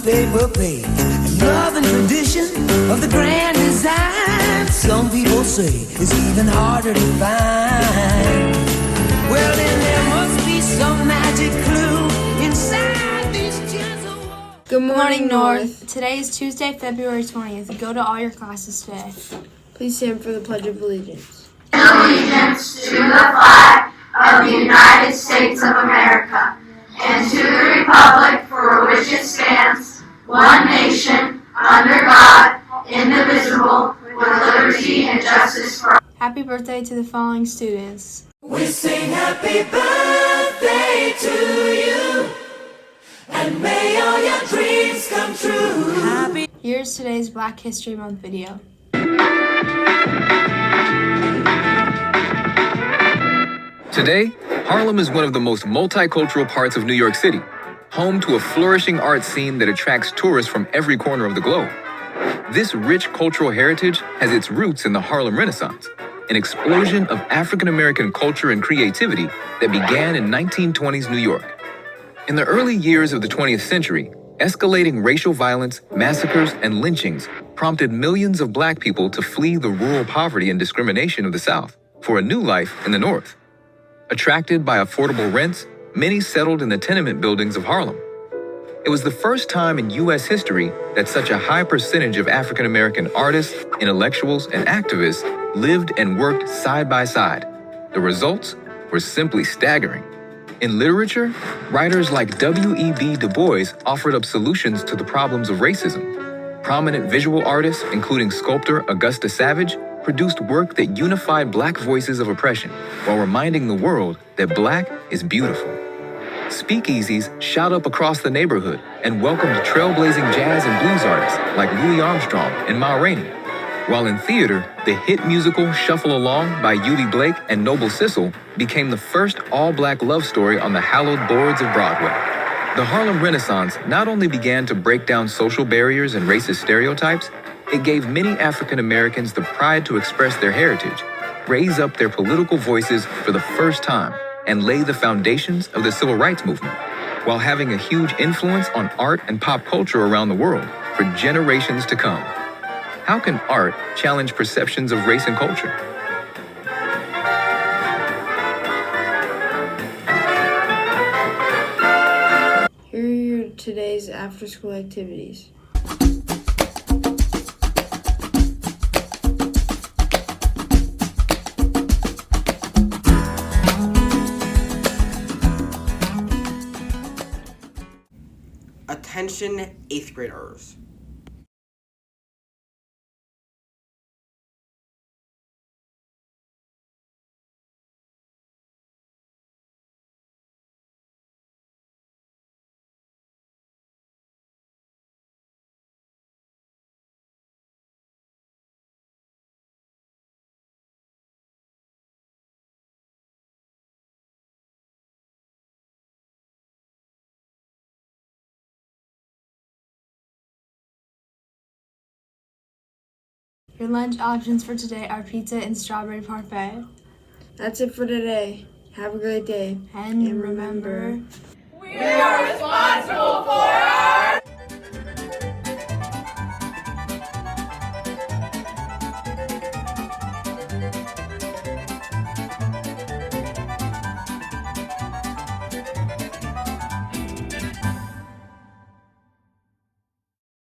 newspaper page. Love and tradition of the grand design, some people say is even harder to find. Well, then there must be some magic clue inside these gentle walls. Good morning, North. Today is Tuesday, February 20th. Go to all your classes today. Please stand for the Pledge of Allegiance. Allegiance to the flag of the United States of America and to the republic for which it stands, one nation, under God, indivisible, with liberty and justice for all. Happy birthday to the following students. We sing happy birthday to you, and may all your dreams come true. Here's today's Black History Month video. Today, Harlem is one of the most multicultural parts of New York City, home to a flourishing art scene that attracts tourists from every corner of the globe. This rich cultural heritage has its roots in the Harlem Renaissance, an explosion of African-American culture and creativity that began in 1920s New York. In the early years of the 20th century, escalating racial violence, massacres, and lynchings prompted millions of Black people to flee the rural poverty and discrimination of the South for a new life in the North. Attracted by affordable rents, many settled in the tenement buildings of Harlem. It was the first time in U.S. history that such a high percentage of African-American artists, intellectuals, and activists lived and worked side by side. The results were simply staggering. In literature, writers like W.E.B. Du Bois offered up solutions to the problems of racism. Prominent visual artists, including sculptor Augusta Savage, produced work that unified Black voices of oppression while reminding the world that Black is beautiful. Speakeasies shot up across the neighborhood and welcomed trailblazing jazz and blues artists like Louis Armstrong and Ma Rainey. While in theater, the hit musical Shuffle Along by Eubie Blake and Noble Sissle became the first all-Black love story on the hallowed boards of Broadway. The Harlem Renaissance not only began to break down social barriers and racist stereotypes, it gave many African Americans the pride to express their heritage, raise up their political voices for the first time, and lay the foundations of the Civil Rights Movement, while having a huge influence on art and pop culture around the world for generations to come. How can art challenge perceptions of race and culture? Here are your today's after-school activities. Attention 8th graders. Your lunch options for today are pizza and strawberry parfait. That's it for today. Have a great day. And remember, We are responsible for our